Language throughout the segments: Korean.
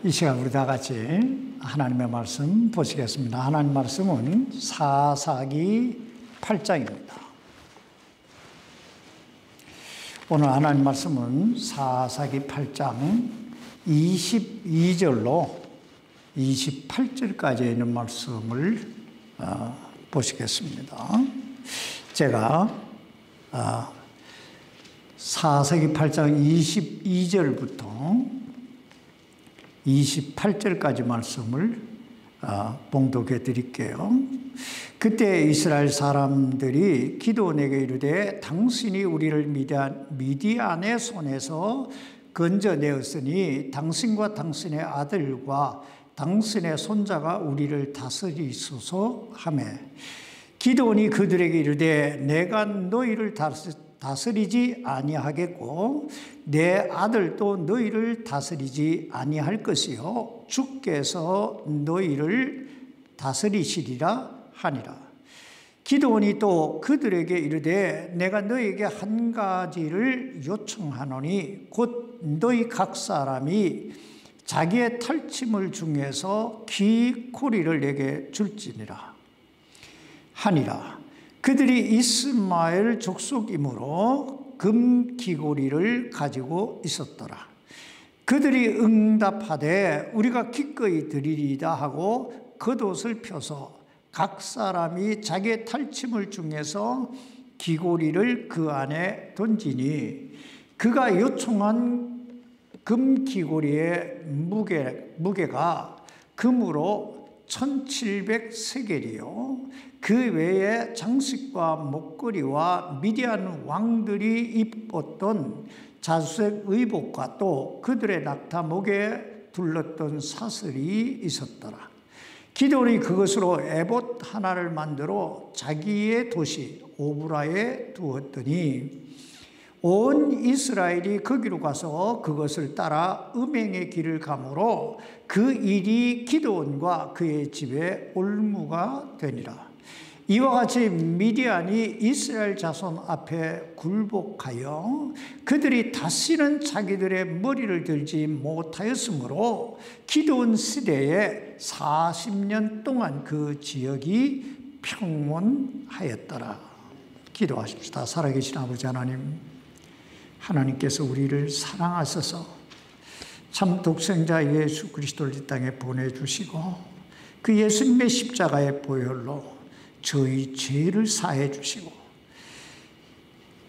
이 시간 우리 다 같이 하나님의 말씀 보시겠습니다. 하나님 말씀은 사사기 8장입니다. 오늘 하나님 말씀은 사사기 8장 22절로 28절까지 있는 말씀을 보시겠습니다. 제가 사사기 8장 22절부터 28절까지 말씀을 봉독해 드릴게요. 그때 이스라엘 사람들이 기드온에게 이르되 당신이 우리를 미디안의 손에서 건져내었으니 당신과 당신의 아들과 당신의 손자가 우리를 다스리소서 하매 기드온이 그들에게 이르되 내가 너희를 다스리지 아니하겠고 내 아들도 너희를 다스리지 아니할 것이요 주께서 너희를 다스리시리라 하니라. 기드온이 또 그들에게 이르되 내가 너희에게 한 가지를 요청하노니 곧 너희 각 사람이 자기의 탈취물 중에서 귀코리를 내게 줄지니라 하니라. 그들이 이스마엘 족속이므로 금귀고리를 가지고 있었더라. 그들이 응답하되 우리가 기꺼이 드리리다 하고 겉옷을 펴서 각 사람이 자기의 탈취물 중에서 귀고리를 그 안에 던지니 그가 요청한 금귀고리의 무게가 금으로 1700세겔이요 그 외에 장식과 목걸이와 미디안 왕들이 입었던 자수색 의복과 또 그들의 낙타 목에 둘렀던 사슬이 있었더라. 기드온이 그것으로 에봇 하나를 만들어 자기의 도시 오브라에 두었더니 온 이스라엘이 거기로 가서 그것을 따라 음행의 길을 가므로 그 일이 기드온과 그의 집에 올무가 되니라. 이와 같이 미디안이 이스라엘 자손 앞에 굴복하여 그들이 다시는 자기들의 머리를 들지 못하였으므로 기드온 시대에 40년 동안 그 지역이 평온하였더라. 기도하십시다. 살아계신 아버지 하나님, 하나님께서 우리를 사랑하셔서 참 독생자 예수 그리스도를 이 땅에 보내주시고 그 예수님의 십자가의 보혈로 저희 죄를 사해 주시고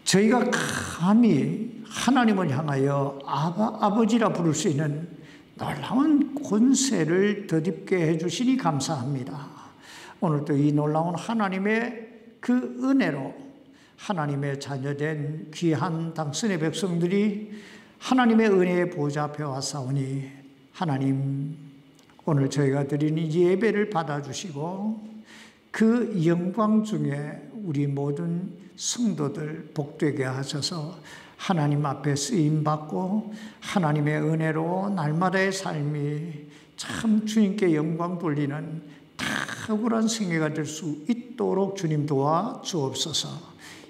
저희가 감히 하나님을 향하여 아버지라 부를 수 있는 놀라운 권세를 덧입게 해주시니 감사합니다. 오늘도 이 놀라운 하나님의 그 은혜로 하나님의 자녀된 귀한 당신의 백성들이 하나님의 은혜의 보좌 앞에 왔사오니 하나님 오늘 저희가 드리는 이 예배를 받아주시고 그 영광 중에 우리 모든 성도들 복되게 하셔서 하나님 앞에 쓰임받고 하나님의 은혜로 날마다의 삶이 참 주님께 영광 돌리는 탁월한 생애가 될 수 있도록 주님 도와 주옵소서.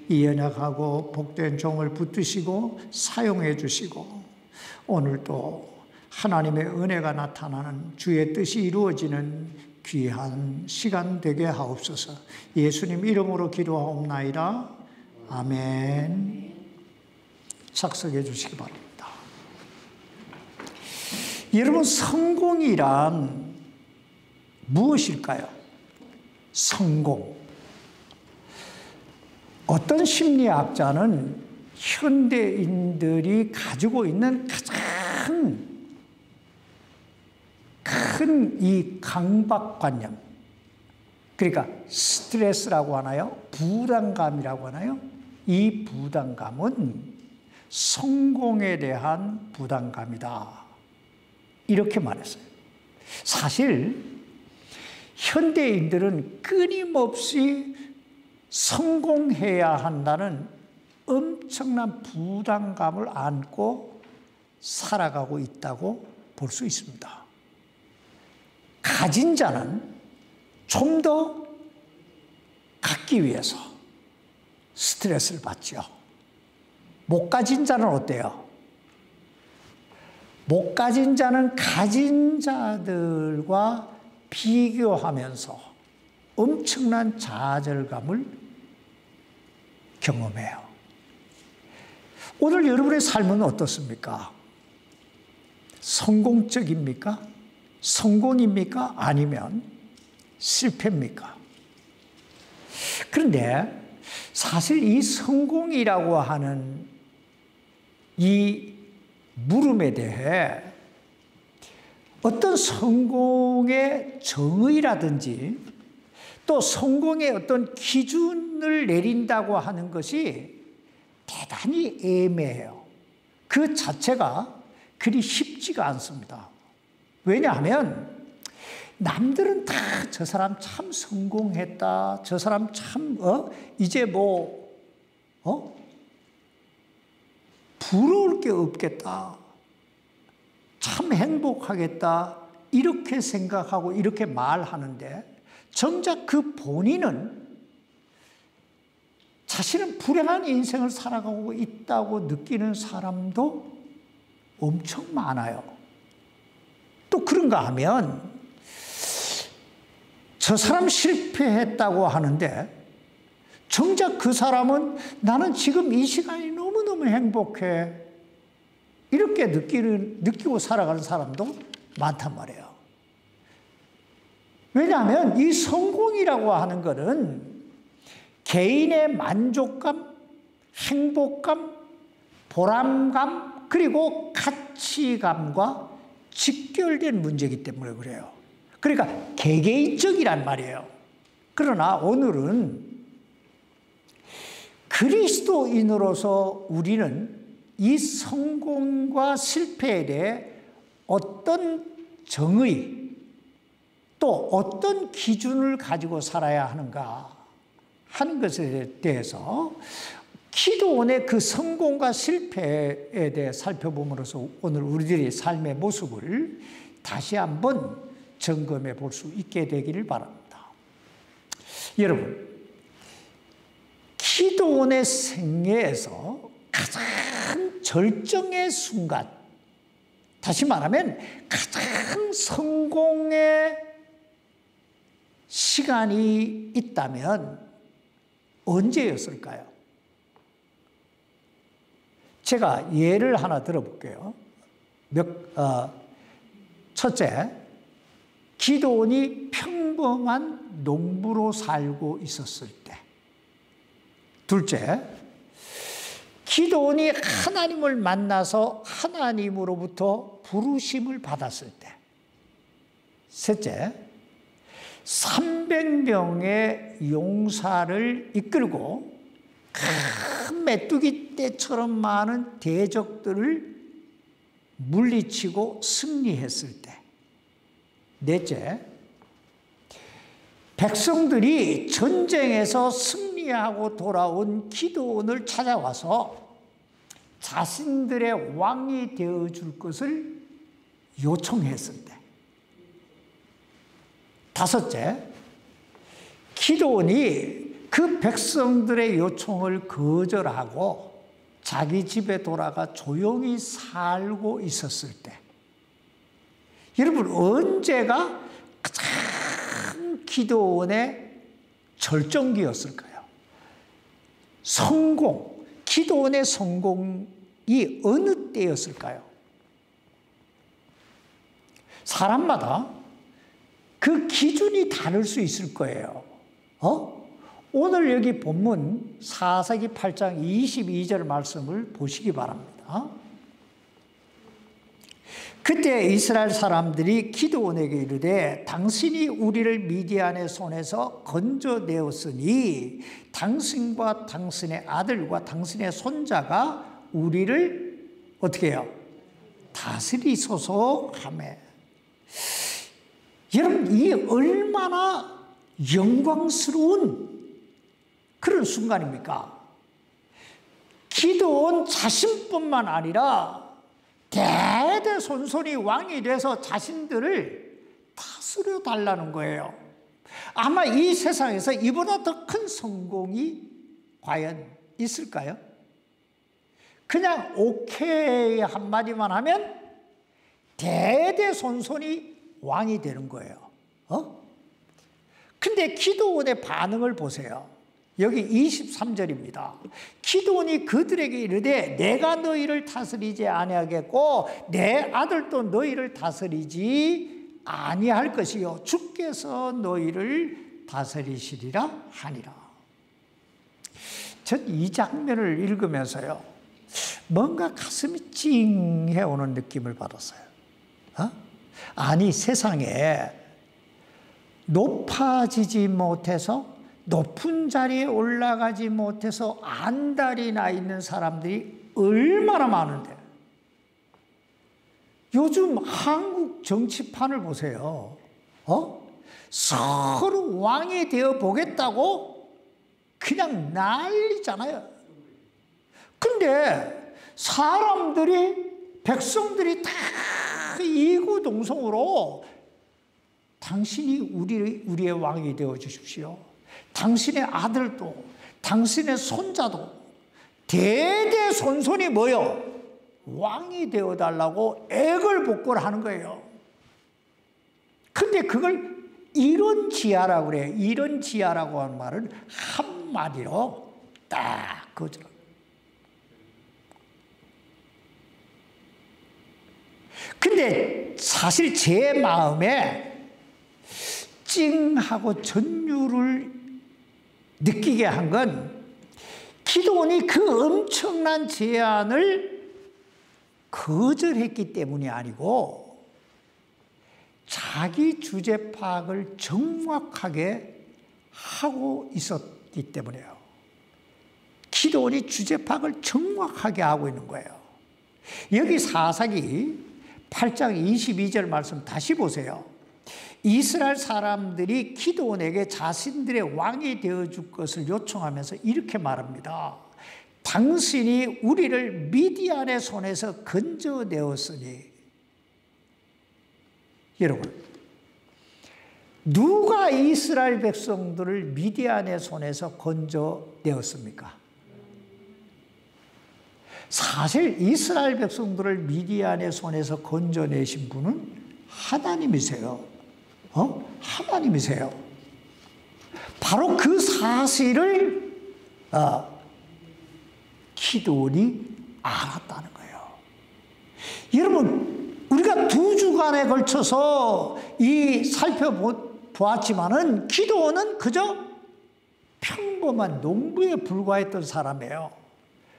이 연약하고 복된 종을 붙드시고 사용해 주시고 오늘도 하나님의 은혜가 나타나는 주의 뜻이 이루어지는 귀한 시간 되게 하옵소서. 예수님 이름으로 기도하옵나이다. 아멘. 착석해 주시기 바랍니다. 여러분, 성공이란 무엇일까요? 성공. 어떤 심리학자는 현대인들이 가지고 있는 가장 큰 이 강박관념, 그러니까 스트레스라고 하나요? 부담감이라고 하나요? 이 부담감은 성공에 대한 부담감이다. 이렇게 말했어요. 사실 현대인들은 끊임없이 성공해야 한다는 엄청난 부담감을 안고 살아가고 있다고 볼 수 있습니다. 가진 자는 좀 더 갖기 위해서 스트레스를 받죠. 못 가진 자는 어때요? 못 가진 자는 가진 자들과 비교하면서 엄청난 좌절감을 경험해요. 오늘 여러분의 삶은 어떻습니까? 성공적입니까? 성공입니까? 아니면 실패입니까? 그런데 사실 이 성공이라고 하는 이 물음에 대해 어떤 성공의 정의라든지 또 성공의 어떤 기준을 내린다고 하는 것이 대단히 애매해요. 그 자체가 그리 쉽지가 않습니다. 왜냐하면 남들은 다 저 사람 참 성공했다. 저 사람 참 이제 부러울 게 없겠다. 참 행복하겠다. 이렇게 생각하고 이렇게 말하는데 정작 그 본인은 자신은 불행한 인생을 살아가고 있다고 느끼는 사람도 엄청 많아요. 또 그런가 하면 저 사람 실패했다고 하는데 정작 그 사람은 나는 지금 이 시간이 너무너무 행복해. 이렇게 느끼고 살아가는 사람도 많단 말이에요. 왜냐하면 이 성공이라고 하는 것은 개인의 만족감, 행복감, 보람감, 그리고 가치감과 직결된 문제이기 때문에 그래요. 그러니까 개개인적이란 말이에요. 그러나 오늘은 그리스도인으로서 우리는 이 성공과 실패에 대해 어떤 정의 또 어떤 기준을 가지고 살아야 하는가 하는 것에 대해서 기도원의 그 성공과 실패에 대해 살펴봄으로써 오늘 우리들의 삶의 모습을 다시 한번 점검해 볼 수 있게 되기를 바랍니다. 여러분, 기도원의 생애에서 가장 절정의 순간, 다시 말하면 가장 성공의 시간이 있다면 언제였을까요? 제가 예를 하나 들어볼게요. 첫째, 기도원이 평범한 농부로 살고 있었을 때. 둘째, 기도원이 하나님을 만나서 하나님으로부터 부르심을 받았을 때. 셋째, 300명의 용사를 이끌고 큰 메뚜기 떼처럼 많은 대적들을 물리치고 승리했을 때. 넷째, 백성들이 전쟁에서 승리하고 돌아온 기드온을 찾아와서 자신들의 왕이 되어줄 것을 요청했을 때. 다섯째, 기드온이 그 백성들의 요청을 거절하고 자기 집에 돌아가 조용히 살고 있었을 때. 여러분, 언제가 가장 기드온의 절정기였을까요? 성공, 기드온의 성공이 어느 때였을까요? 사람마다 그 기준이 다를 수 있을 거예요. 오늘 여기 본문 4사기 8장 22절 말씀을 보시기 바랍니다. 그때 이스라엘 사람들이 기드온에게 이르되 당신이 우리를 미디안의 손에서 건져내었으니 당신과 당신의 아들과 당신의 손자가 우리를 어떻게 해요? 다스리소서 하매. 여러분, 이 얼마나 영광스러운 그런 순간입니까? 기드온 자신뿐만 아니라 대대손손이 왕이 돼서 자신들을 다스려 달라는 거예요. 아마 이 세상에서 이보다 더 큰 성공이 과연 있을까요? 그냥 오케이 한마디만 하면 대대손손이 왕이 되는 거예요. 근데 기드온의 반응을 보세요. 여기 23절입니다. 기드온이 그들에게 이르되 내가 너희를 다스리지 아니하겠고 내 아들도 너희를 다스리지 아니할 것이요 주께서 너희를 다스리시리라 하니라. 전 이 장면을 읽으면서요, 뭔가 가슴이 찡해 오는 느낌을 받았어요. 아니, 세상에 높아지지 못해서, 높은 자리에 올라가지 못해서 안달이 나 있는 사람들이 얼마나 많은데, 요즘 한국 정치판을 보세요. 서로 왕이 되어 보겠다고 그냥 난리잖아요. 근데 사람들이, 백성들이 다 이구동성으로 당신이 우리의 왕이 되어 주십시오. 당신의 아들도, 당신의 손자도 대대손손이 뭐요? 왕이 되어달라고 애걸복걸하는 거예요. 근데 그걸 이런 지하라고 그래요. 이런 지하라고 하는 말은 한마디로 딱 거절. 근데 사실 제 마음에 찡하고 전율을 느끼게 한 건 기드온이 그 엄청난 제안을 거절했기 때문이 아니고 자기 주제 파악을 정확하게 하고 있었기 때문이에요. 기드온이 주제 파악을 정확하게 하고 있는 거예요. 여기 사사기 8장 22절 말씀 다시 보세요. 이스라엘 사람들이 기드온에게 자신들의 왕이 되어줄 것을 요청하면서 이렇게 말합니다. 당신이 우리를 미디안의 손에서 건져내었으니. 여러분, 누가 이스라엘 백성들을 미디안의 손에서 건져내었습니까? 사실 이스라엘 백성들을 미디안의 손에서 건져내신 분은 하나님이세요. 하나님이세요. 바로 그 사실을 기드온이 알았다는 거예요. 여러분, 우리가 2주간에 걸쳐서 살펴보았지만은 기드온은 그저 평범한 농부에 불과했던 사람이에요.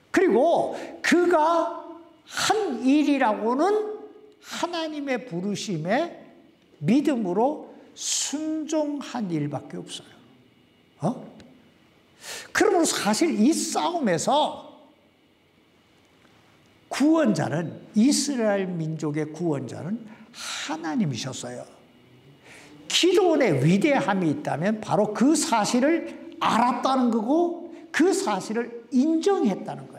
그리고 그가 한 일이라고는 하나님의 부르심에 믿음으로 순종한 일밖에 없어요. 그러므로 사실 이 싸움에서 구원자는, 이스라엘 민족의 구원자는 하나님이셨어요. 기드온의 위대함이 있다면 바로 그 사실을 알았다는 거고 그 사실을 인정했다는 거예요.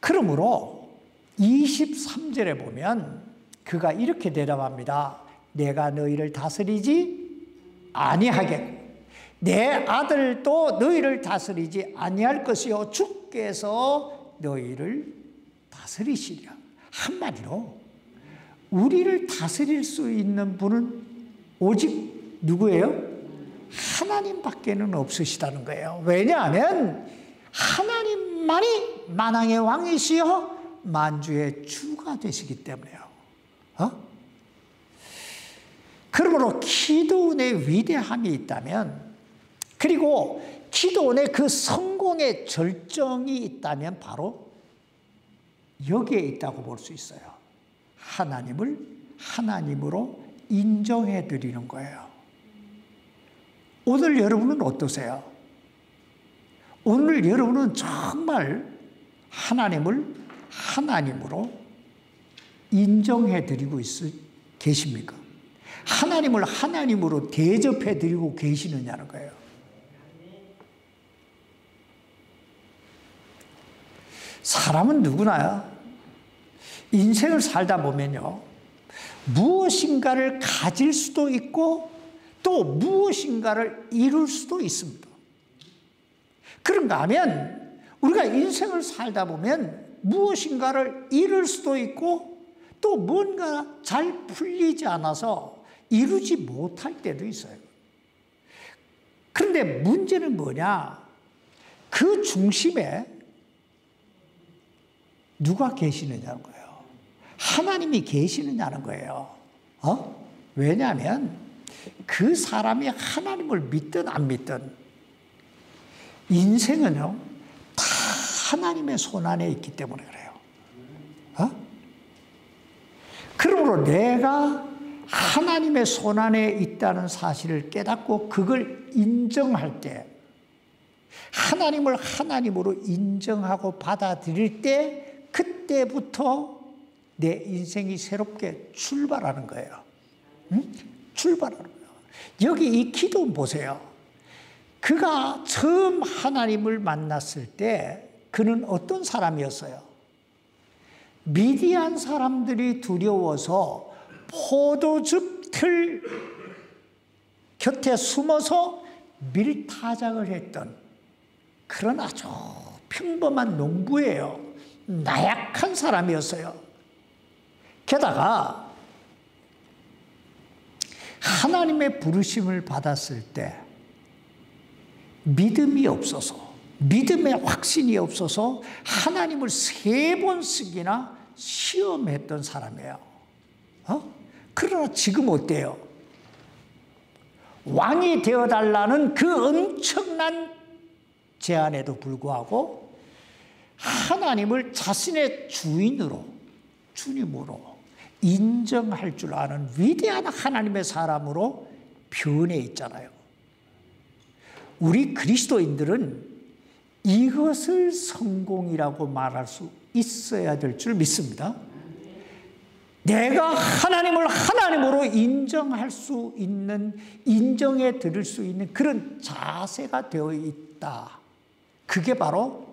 그러므로 23절에 보면 그가 이렇게 대답합니다. 내가 너희를 다스리지 아니하겠고 내 아들도 너희를 다스리지 아니할 것이요 주께서 너희를 다스리시리라. 한마디로 우리를 다스릴 수 있는 분은 오직 누구예요? 하나님밖에는 없으시다는 거예요. 왜냐하면 하나님만이 만왕의 왕이시여 만주의 주가 되시기 때문에요. 그러므로 기드온의 위대함이 있다면, 그리고 기드온의 그 성공의 절정이 있다면 바로 여기에 있다고 볼 수 있어요. 하나님을 하나님으로 인정해 드리는 거예요. 오늘 여러분은 어떠세요? 오늘 여러분은 정말 하나님을 하나님으로 인정해 드리고 계십니까? 하나님을 하나님으로 대접해 드리고 계시느냐는 거예요. 사람은 누구나 인생을 살다 보면요, 무엇인가를 가질 수도 있고 또 무엇인가를 이룰 수도 있습니다. 그런가 하면 우리가 인생을 살다 보면 무엇인가를 잃을 수도 있고 또 뭔가 잘 풀리지 않아서 이루지 못할 때도 있어요. 그런데 문제는 뭐냐? 그 중심에 누가 계시느냐는 거예요. 하나님이 계시느냐는 거예요. 왜냐하면 그 사람이 하나님을 믿든 안 믿든 인생은요, 다 하나님의 손안에 있기 때문에 그래요. 그러므로 내가 하나님의 손안에 있다는 사실을 깨닫고 그걸 인정할 때, 하나님을 하나님으로 인정하고 받아들일 때, 그때부터 내 인생이 새롭게 출발하는 거예요. 출발하는 거예요. 여기 이 기도원 보세요. 그가 처음 하나님을 만났을 때 그는 어떤 사람이었어요? 미디안 사람들이 두려워서 포도즙 틀 곁에 숨어서 밀타작을 했던 그런 아주 평범한 농부예요. 나약한 사람이었어요. 게다가 하나님의 부르심을 받았을 때 믿음이 없어서, 믿음의 확신이 없어서 하나님을 3번씩이나 시험했던 사람이에요. 그러나 지금 어때요? 왕이 되어달라는 그 엄청난 제안에도 불구하고 하나님을 자신의 주인으로, 주님으로 인정할 줄 아는 위대한 하나님의 사람으로 변해 있잖아요. 우리 그리스도인들은 이것을 성공이라고 말할 수 있어야 될 줄 믿습니다. 내가 하나님을 하나님으로 인정할 수 있는, 인정해 드릴 수 있는 그런 자세가 되어 있다. 그게 바로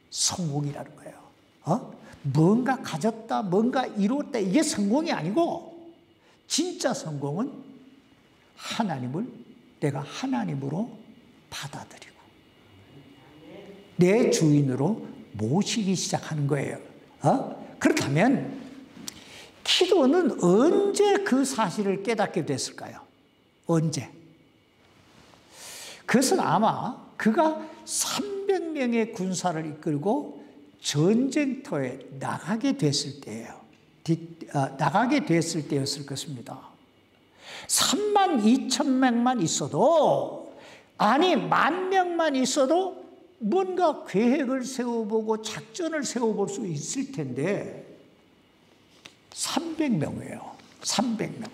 성공이라는 거예요. 뭔가 가졌다, 뭔가 이루었다, 이게 성공이 아니고 진짜 성공은 하나님을 내가 하나님으로 받아들이고 내 주인으로 모시기 시작하는 거예요. 그렇다면 기도는 언제 그 사실을 깨닫게 됐을까요? 언제? 그것은 아마 그가 300명의 군사를 이끌고 전쟁터에 나가게 됐을 때예요. 나가게 됐을 때였을 것입니다. 32,000명만 있어도, 아니 10,000명만 있어도 뭔가 계획을 세워보고 작전을 세워볼 수 있을 텐데 300명이에요. 300명.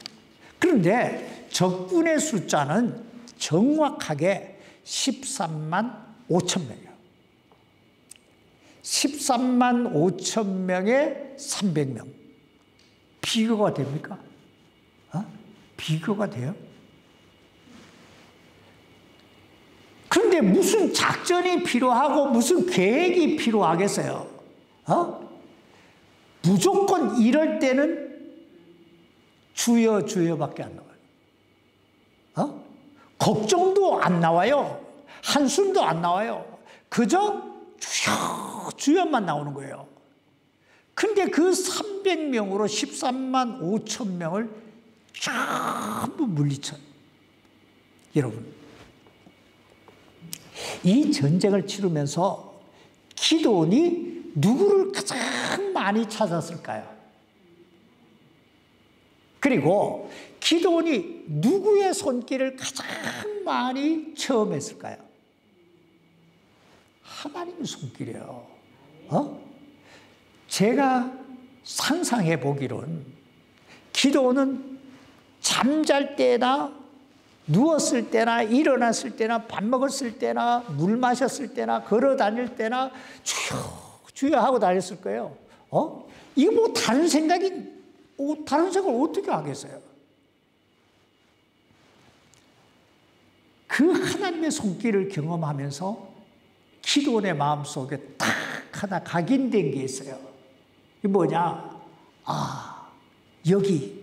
그런데 적군의 숫자는 정확하게 13만 5천 명이에요. 13만 5천 명에 300명. 비교가 됩니까? 비교가 돼요? 그런데 무슨 작전이 필요하고 무슨 계획이 필요하겠어요? 무조건 이럴 때는 주여 주여밖에 안 나와요. 걱정도 안 나와요. 한숨도 안 나와요. 그저 주여 주여만 나오는 거예요. 근데 그 300명으로 13만 5천 명을 전부 물리쳐요. 여러분, 이 전쟁을 치르면서 기드온이 누구를 가장 많이 찾았을까요? 그리고 기드온이 누구의 손길을 가장 많이 체험했을까요? 하나님의 손길이에요. 제가 상상해 보기로는 기드온은 잠잘 때나 누웠을 때나 일어났을 때나 밥 먹었을 때나 물 마셨을 때나 걸어 다닐 때나 주여 주여 하고 다녔을 거예요. 이거 뭐 다른 생각을 어떻게 하겠어요? 그 하나님의 손길을 경험하면서 기드온의 마음속에 딱 하나 각인된 게 있어요. 이게 뭐냐? 여기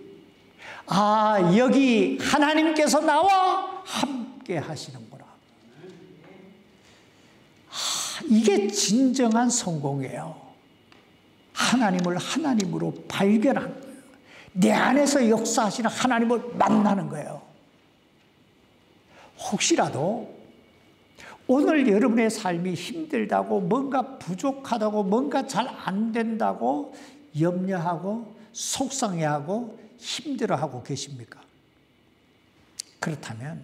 하나님께서 나와 함께 하시는구나. 이게 진정한 성공이에요. 하나님을 하나님으로 발견하는 거예요. 내 안에서 역사하시는 하나님을 만나는 거예요. 혹시라도 오늘 여러분의 삶이 힘들다고, 뭔가 부족하다고, 뭔가 잘 안 된다고 염려하고 속상해하고 힘들어하고 계십니까? 그렇다면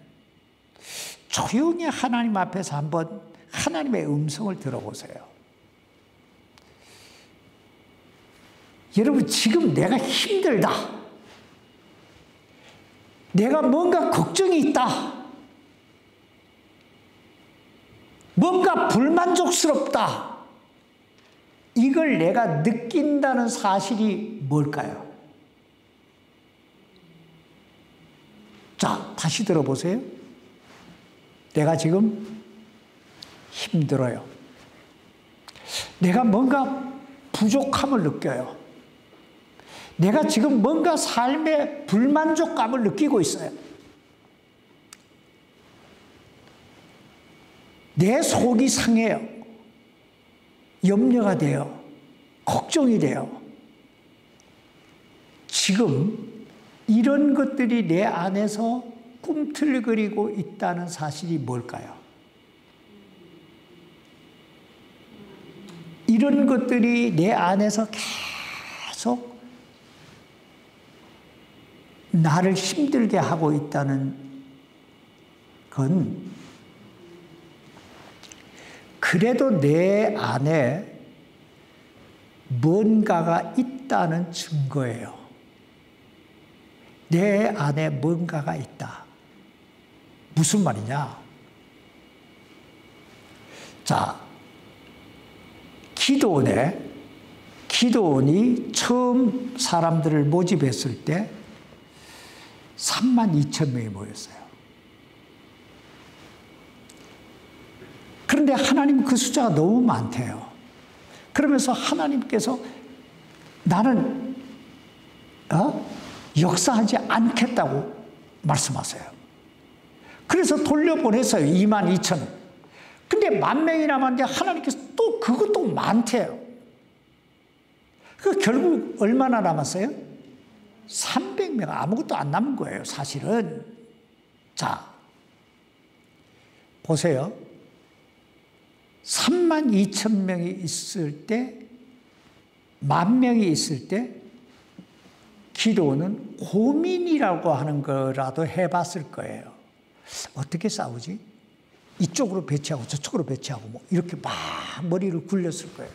조용히 하나님 앞에서 한번 하나님의 음성을 들어보세요. 여러분, 지금 내가 힘들다, 내가 뭔가 걱정이 있다, 뭔가 불만족스럽다, 이걸 내가 느낀다는 사실이 뭘까요? 자, 다시 들어보세요. 내가 지금 힘들어요. 내가 뭔가 부족함을 느껴요. 내가 지금 뭔가 삶의 불만족감을 느끼고 있어요. 내 속이 상해요. 염려가 돼요. 걱정이 돼요. 지금 이런 것들이 내 안에서 꿈틀거리고 있다는 사실이 뭘까요? 이런 것들이 내 안에서 계속 나를 힘들게 하고 있다는 건 그래도 내 안에 뭔가가 있다는 증거예요. 내 안에 뭔가가 있다. 무슨 말이냐? 자, 기드온이 처음 사람들을 모집했을 때 32,000명이 모였어요. 그런데 하나님 그 숫자가 너무 많대요. 그러면서 하나님께서 나는 역사하지 않겠다고 말씀하세요. 그래서 돌려보냈어요. 22,000명. 근데 10,000명이 남았는데 하나님께서 또 그것도 많대요. 그 결국 얼마나 남았어요? 300명. 아무것도 안 남은 거예요, 사실은. 자, 보세요. 32,000명이 있을 때, 10,000명이 있을 때 기도는 고민이라고 하는 거라도 해봤을 거예요. 어떻게 싸우지? 이쪽으로 배치하고 저쪽으로 배치하고 뭐 이렇게 막 머리를 굴렸을 거예요.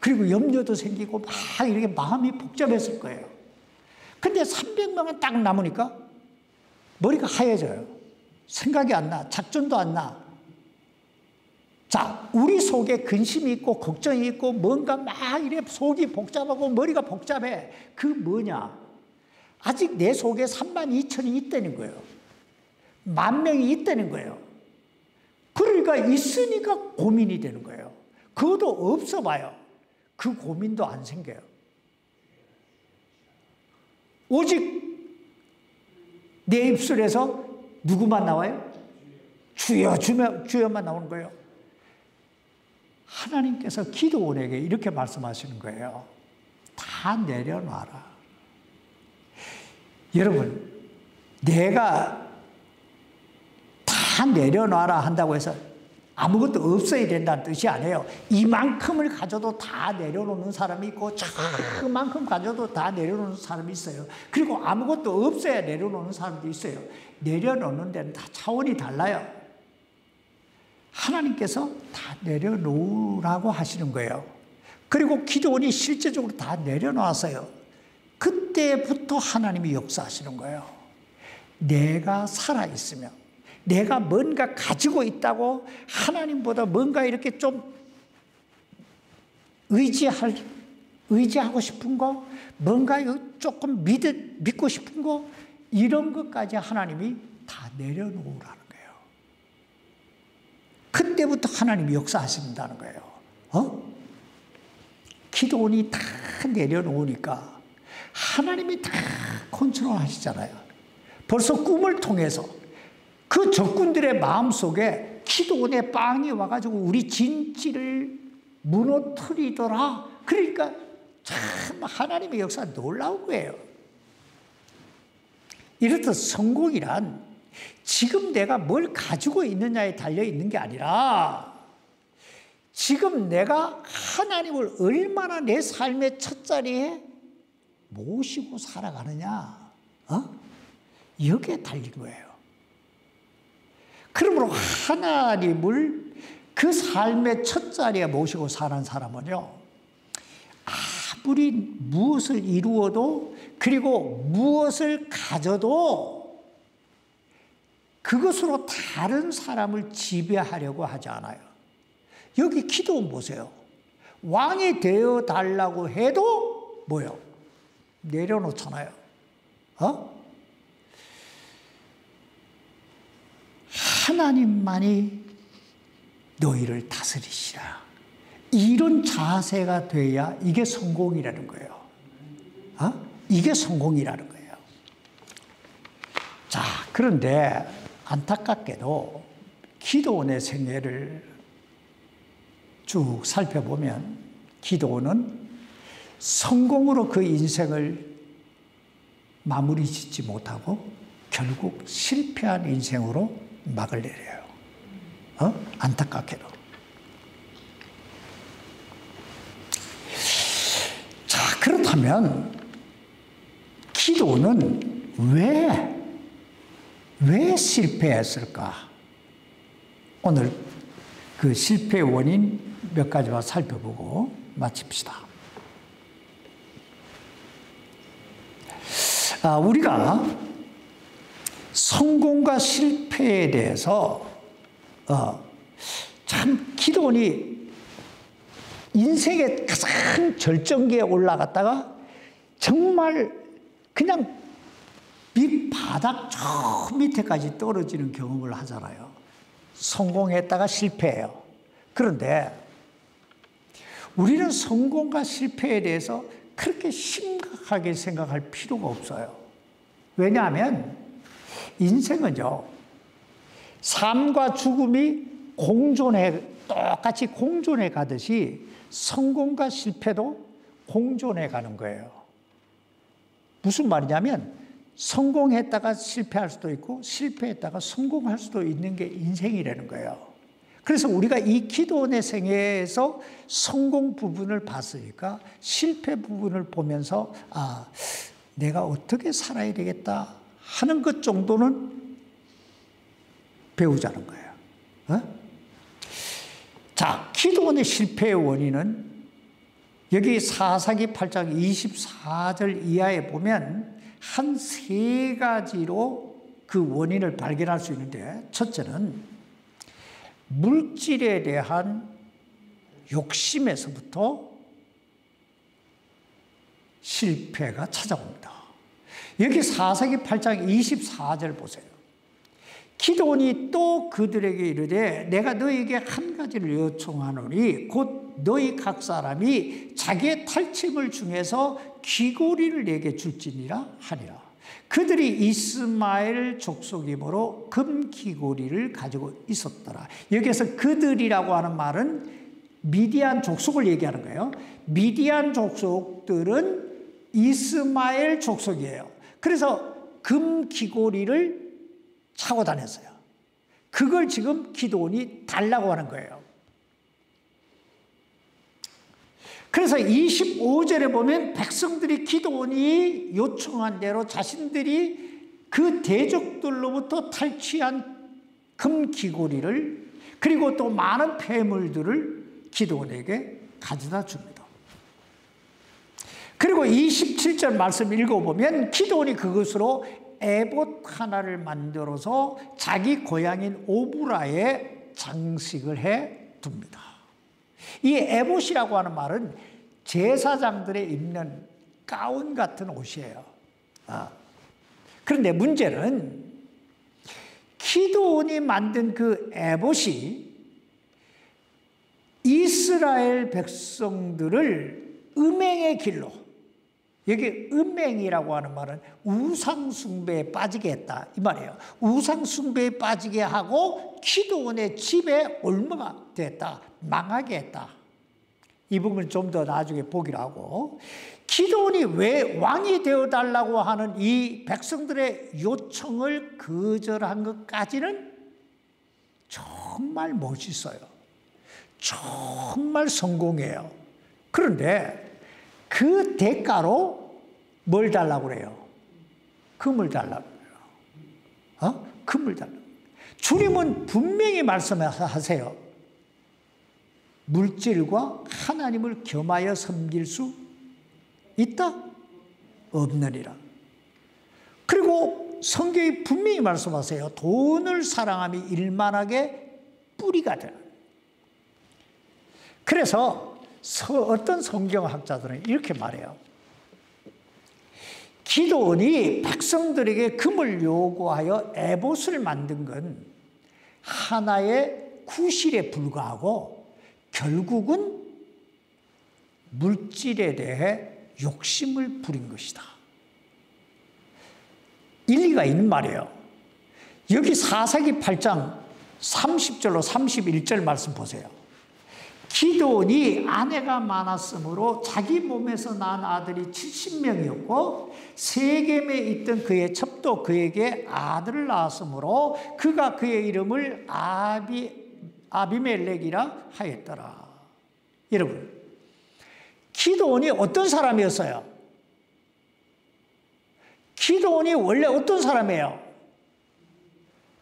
그리고 염려도 생기고 막 이렇게 마음이 복잡했을 거예요. 근데 300명은 딱 남으니까 머리가 하얘져요. 생각이 안 나. 작전도 안 나. 자, 우리 속에 근심이 있고 걱정이 있고 뭔가 막 이래 속이 복잡하고 머리가 복잡해. 그 뭐냐? 아직 내 속에 32,000이 있다는 거예요. 10,000명이 있다는 거예요. 그러니까 있으니까 고민이 되는 거예요. 그것도 없어 봐요. 그 고민도 안 생겨요. 오직 내 입술에서 누구만 나와요? 주여, 주여만 나오는 거예요. 하나님께서 기도원에게 이렇게 말씀하시는 거예요. 다 내려놔라. 여러분, 내가 다 내려놔라 한다고 해서 아무것도 없어야 된다는 뜻이 아니에요. 이만큼을 가져도 다 내려놓는 사람이 있고 저만큼 가져도 다 내려놓는 사람이 있어요. 그리고 아무것도 없어야 내려놓는 사람도 있어요. 내려놓는 데는 다 차원이 달라요. 하나님께서 다 내려놓으라고 하시는 거예요. 그리고 기도원이 실제적으로 다 내려놨어요. 그때부터 하나님이 역사하시는 거예요. 내가 살아있으면, 내가 뭔가 가지고 있다고 하나님보다 뭔가 이렇게 좀 의지하고 싶은 거, 뭔가 조금 믿고 싶은 거, 이런 것까지 하나님이 다 내려놓으라는 거예요. 그때부터 하나님이 역사하신다는 거예요. 기도원이 다 내려놓으니까 하나님이 다 컨트롤 하시잖아요. 벌써 꿈을 통해서 그 적군들의 마음속에 기도원의 빵이 와가지고 우리 진지를 무너뜨리더라. 그러니까 참 하나님의 역사 놀라운 거예요. 이렇듯 성공이란 지금 내가 뭘 가지고 있느냐에 달려 있는 게 아니라 지금 내가 하나님을 얼마나 내 삶의 첫자리에 모시고 살아가느냐, 여기에 달린 거예요. 그러므로 하나님을 그 삶의 첫자리에 모시고 사는 사람은요, 아무리 무엇을 이루어도 그리고 무엇을 가져도 그것으로 다른 사람을 지배하려고 하지 않아요. 여기 기도원 보세요. 왕이 되어 달라고 해도 뭐요? 내려놓잖아요. 하나님만이 너희를 다스리시라. 이런 자세가 돼야 이게 성공이라는 거예요. 이게 성공이라는 거예요. 자, 그런데 안타깝게도 기도원의 생애를 쭉 살펴보면 기도원은 성공으로 그 인생을 마무리 짓지 못하고 결국 실패한 인생으로 막을 내려요. 안타깝게도. 자, 그렇다면 기도는 왜 실패했을까? 오늘 그 실패의 원인 몇 가지만 살펴보고 마칩시다. 우리가 성공과 실패에 대해서 참 기도원이 인생의 가장 절정기에 올라갔다가 정말 그냥 밑바닥 저 밑에까지 떨어지는 경험을 하잖아요. 성공했다가 실패해요. 그런데 우리는 성공과 실패에 대해서 그렇게 심각하게 생각할 필요가 없어요. 왜냐하면 인생은요, 삶과 죽음이 똑같이 공존해 가듯이 성공과 실패도 공존해 가는 거예요. 무슨 말이냐면 성공했다가 실패할 수도 있고 실패했다가 성공할 수도 있는 게 인생이라는 거예요. 그래서 우리가 이 기도원의 생애에서 성공 부분을 봤으니까 실패 부분을 보면서 내가 어떻게 살아야 되겠다 하는 것 정도는 배우자는 거예요. 자, 기도원의 실패의 원인은 여기 사사기 8장 24절 이하에 보면 한 세 가지로 그 원인을 발견할 수 있는데, 첫째는 물질에 대한 욕심에서부터 실패가 찾아옵니다. 여기 사사기 8장 24절 보세요. 기도원이 또 그들에게 이르되 내가 너희에게 한 가지를 요청하노니 곧 너희 각 사람이 자기의 탈취물 중에서 귀고리를 내게 줄지니라 하니라. 그들이 이스마엘 족속이므로 금 귀고리를 가지고 있었더라. 여기서 그들이라고 하는 말은 미디안 족속을 얘기하는 거예요. 미디안 족속들은 이스마엘 족속이에요. 그래서 금 귀고리를 차고 다녔어요. 그걸 지금 기도원이 달라고 하는 거예요. 그래서 25절에 보면 백성들이 기도원이 요청한 대로 자신들이 그 대적들로부터 탈취한 금 귀고리를 그리고 또 많은 폐물들을 기도원에게 가져다 줍니다. 그리고 27절 말씀 읽어보면 기도원이 그것으로 에봇 하나를 만들어서 자기 고향인 오브라에 장식을 해 둡니다. 이 에봇이라고 하는 말은 제사장들의 입는 가운 같은 옷이에요. 그런데 문제는 기도원이 만든 그 에봇이 이스라엘 백성들을 음행의 길로, 여기 음행이라고 하는 말은 우상숭배에 빠지게 했다 이 말이에요. 우상숭배에 빠지게 하고 기도원의 집에 올무가 됐다, 망하게 했다, 이 부분은 좀 더 나중에 보기로 하고, 기드온이 왜 왕이 되어달라고 하는 이 백성들의 요청을 거절한 것까지는 정말 멋있어요. 정말 성공해요. 그런데 그 대가로 뭘 달라고 그래요? 금을 달라고 그래요. 금을 달라고. 주님은 분명히 말씀하세요. 물질과 하나님을 겸하여 섬길 수 있다? 없느니라. 그리고 성경이 분명히 말씀하세요. 돈을 사랑함이 일만하게 뿌리가 되는. 그래서 어떤 성경학자들은 이렇게 말해요. 기드온이 백성들에게 금을 요구하여 에봇을 만든 건 하나의 구실에 불과하고 결국은 물질에 대해 욕심을 부린 것이다. 일리가 있는 말이에요. 여기 사사기 8장 30절로 31절 말씀 보세요. 기드온이 아내가 많았으므로 자기 몸에서 낳은 아들이 70명이었고 세겜에 있던 그의 첩도 그에게 아들을 낳았으므로 그가 그의 이름을 아비멜렉이라 하였더라. 여러분, 기드온이 어떤 사람이었어요? 기드온이 원래 어떤 사람이에요?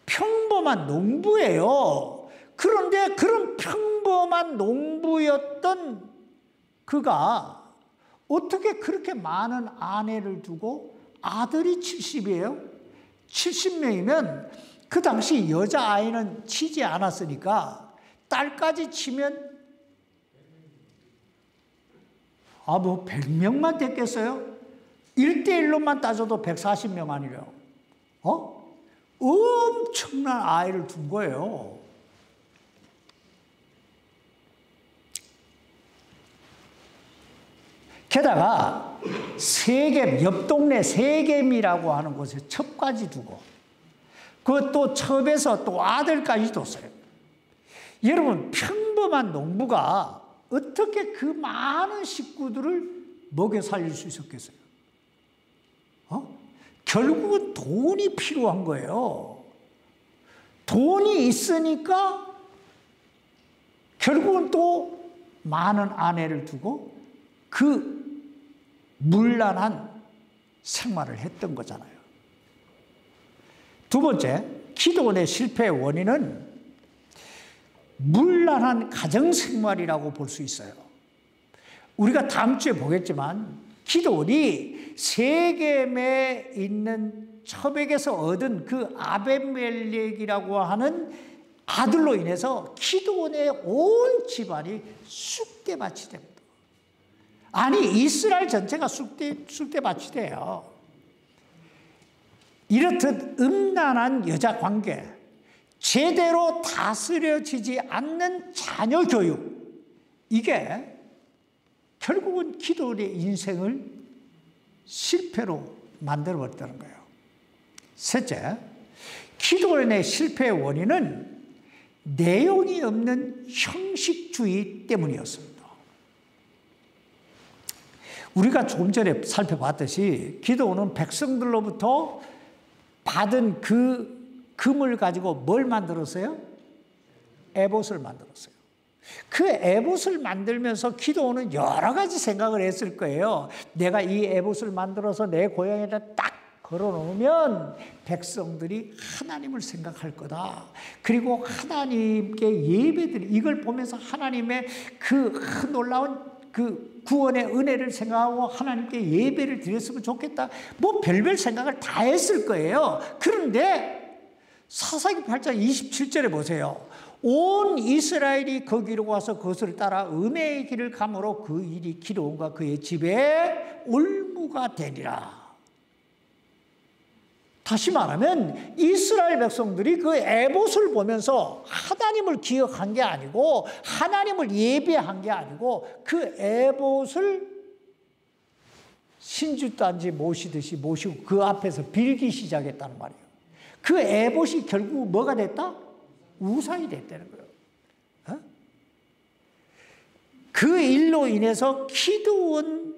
평범한 농부예요. 그런데 그런 평범한 농부였던 그가 어떻게 그렇게 많은 아내를 두고 아들이 70이에요? 70명이면 그 당시 여자아이는 치지 않았으니까 딸까지 치면 뭐 100명만 됐겠어요? 1대1로만 따져도 140명 아니래요. 엄청난 아이를 둔 거예요. 게다가 세겜, 옆 동네 세겜이라고 하는 곳에 첩까지 두고 그것도 첩에서 또 아들까지 뒀어요. 여러분, 평범한 농부가 어떻게 그 많은 식구들을 먹여 살릴 수 있었겠어요? 결국은 돈이 필요한 거예요. 돈이 있으니까 결국은 또 많은 아내를 두고 그 문란한 생활을 했던 거잖아요. 두 번째, 기드온의 실패의 원인은 문란한 가정생활이라고 볼 수 있어요. 우리가 다음 주에 보겠지만 기드온이 세겜에 있는 첩에게서 얻은 그 아비멜렉이라고 하는 아들로 인해서 기드온의 온 집안이 쑥대밭이 됩니다. 아니, 이스라엘 전체가 쑥대밭이 돼요. 이렇듯 음란한 여자 관계, 제대로 다스려지지 않는 자녀 교육, 이게 결국은 기드온의 인생을 실패로 만들어버렸다는 거예요. 셋째, 기드온의 실패의 원인은 내용이 없는 형식주의 때문이었습니다. 우리가 조금 전에 살펴봤듯이 기드온은 백성들로부터 받은 그 금을 가지고 뭘 만들었어요? 에봇을 만들었어요. 그 에봇을 만들면서 기드온은 여러 가지 생각을 했을 거예요. 내가 이 에봇을 만들어서 내 고향에다 딱 걸어놓으면 백성들이 하나님을 생각할 거다. 그리고 하나님께 예배드리, 이걸 보면서 하나님의 그 놀라운 그 구원의 은혜를 생각하고 하나님께 예배를 드렸으면 좋겠다. 뭐 별별 생각을 다 했을 거예요. 그런데 사사기 8장 27절에 보세요. 온 이스라엘이 거기로 와서 그것을 따라 은혜의 길을 감으로 그 일이 기드온과 그의 집에 올무가 되니라. 다시 말하면 이스라엘 백성들이 그 에봇을 보면서 하나님을 기억한 게 아니고 하나님을 예배한 게 아니고 그 에봇을 신주단지 모시듯이 모시고 그 앞에서 빌기 시작했다는 말이에요. 그 에봇이 결국 뭐가 됐다? 우상이 됐다는 거예요. 그 일로 인해서 기드온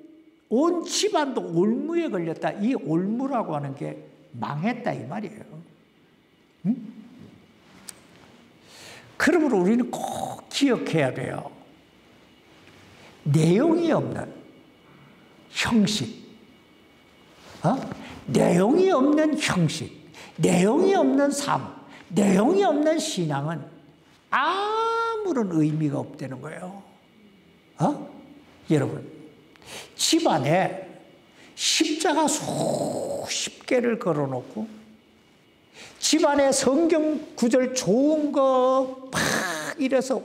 온 집안도 올무에 걸렸다. 이 올무라고 하는 게 망했다 이 말이에요. 응? 그러므로 우리는 꼭 기억해야 돼요. 내용이 없는 형식, 내용이 없는 형식, 내용이 없는 삶, 내용이 없는 신앙은 아무런 의미가 없다는 거예요. 여러분, 집안에 십자가 수십 개를 걸어놓고 집안에 성경 구절 좋은 거 막 이래서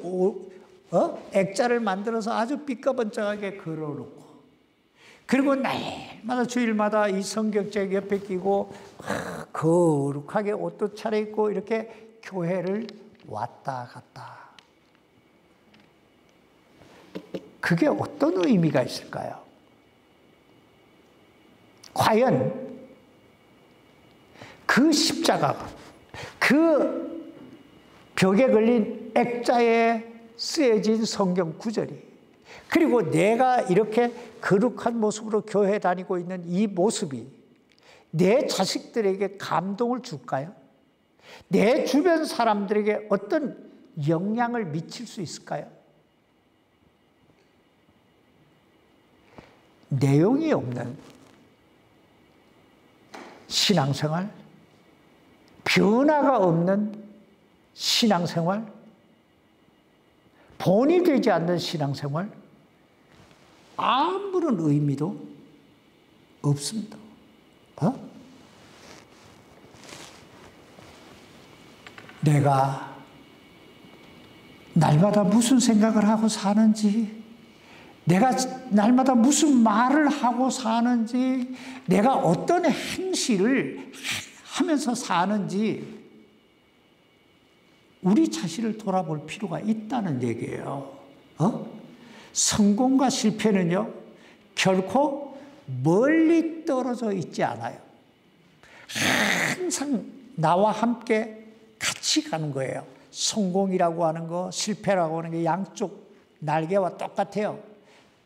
액자를 만들어서 아주 삐까번쩍하게 걸어놓고, 그리고 날마다 주일마다 이 성경책 옆에 끼고 거룩하게 옷도 차려입고 이렇게 교회를 왔다 갔다. 그게 어떤 의미가 있을까요? 과연 그 십자가가, 그 벽에 걸린 액자에 쓰여진 성경 구절이, 그리고 내가 이렇게 거룩한 모습으로 교회 다니고 있는 이 모습이 내 자식들에게 감동을 줄까요? 내 주변 사람들에게 어떤 영향을 미칠 수 있을까요? 내용이 없는 신앙생활, 변화가 없는 신앙생활, 본이 되지 않는 신앙생활, 아무런 의미도 없습니다. 내가 날마다 무슨 생각을 하고 사는지, 내가 날마다 무슨 말을 하고 사는지, 내가 어떤 행실을 하면서 사는지 우리 자신을 돌아볼 필요가 있다는 얘기예요. 성공과 실패는요, 결코 멀리 떨어져 있지 않아요. 항상 나와 함께 같이 가는 거예요. 성공이라고 하는 거, 실패라고 하는 게 양쪽 날개와 똑같아요.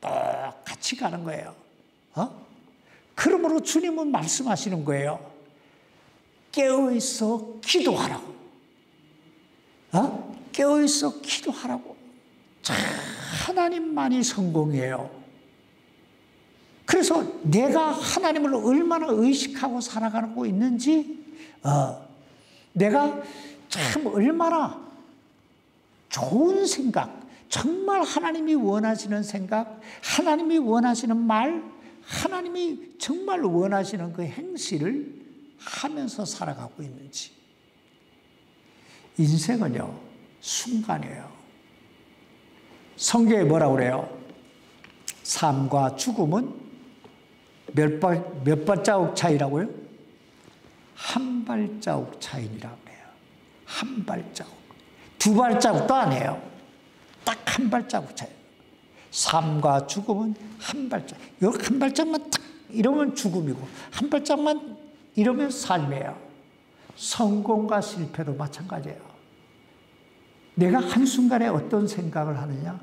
똑같이 가는 거예요. 그러므로 주님은 말씀하시는 거예요. 깨어있어 기도하라고. 깨어있어 기도하라고. 자, 하나님만이 성공이에요. 그래서 내가 하나님을 얼마나 의식하고 살아가고 있는지, 내가 참 얼마나 좋은 생각, 정말 하나님이 원하시는 생각, 하나님이 원하시는 말, 하나님이 정말 원하시는 그 행실을 하면서 살아가고 있는지. 인생은요, 순간이에요. 성경에 뭐라고 그래요? 삶과 죽음은 몇 발자국 차이라고요? 한 발자국 차이라고 그래요. 한 발자국. 두 발자국도 아니에요. 딱 한 발자국 차이. 삶과 죽음은 한 발자국. 여기 한 발짝만 딱 이러면 죽음이고, 한 발짝만 이러면 삶이에요. 성공과 실패도 마찬가지예요. 내가 한순간에 어떤 생각을 하느냐?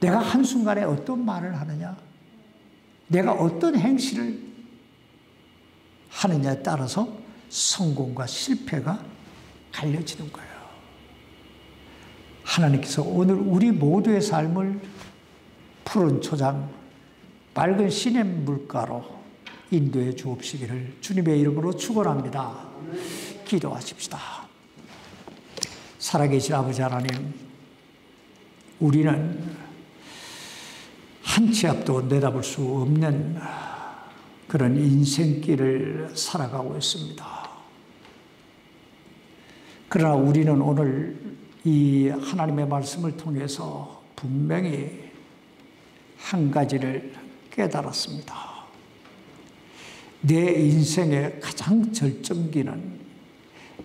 내가 한순간에 어떤 말을 하느냐? 내가 어떤 행실을 하느냐에 따라서 성공과 실패가 갈려지는 거예요. 하나님께서 오늘 우리 모두의 삶을 푸른 초장, 맑은 시냇 물가로 인도해 주옵시기를 주님의 이름으로 축원합니다. 기도하십시다. 살아계신 아버지 하나님, 우리는 한 치 앞도 내다볼 수 없는 그런 인생길을 살아가고 있습니다. 그러나 우리는 오늘 이 하나님의 말씀을 통해서 분명히 한 가지를 깨달았습니다. 내 인생의 가장 절정기는,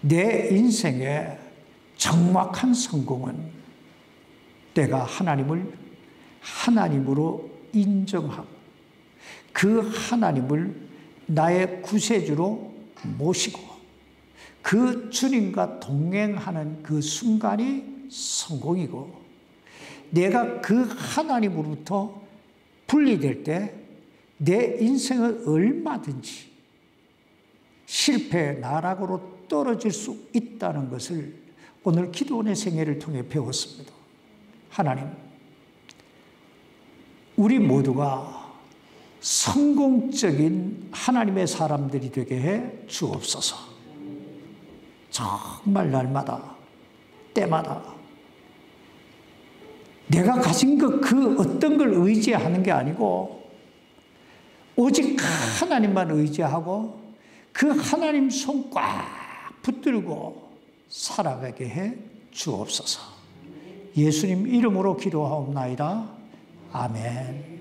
내 인생의 정확한 성공은 내가 하나님을 하나님으로 인정하고 그 하나님을 나의 구세주로 모시고 그 주님과 동행하는 그 순간이 성공이고, 내가 그 하나님으로부터 분리될 때 내 인생은 얼마든지 실패의 나락으로 떨어질 수 있다는 것을 오늘 기도원의 생애를 통해 배웠습니다. 하나님, 우리 모두가 성공적인 하나님의 사람들이 되게 해 주옵소서. 정말 날마다, 때마다 내가 가진 것 그 어떤 걸 의지하는 게 아니고 오직 하나님만 의지하고 그 하나님 손 꽉 붙들고 살아가게 해 주옵소서. 예수님 이름으로 기도하옵나이다. 아멘.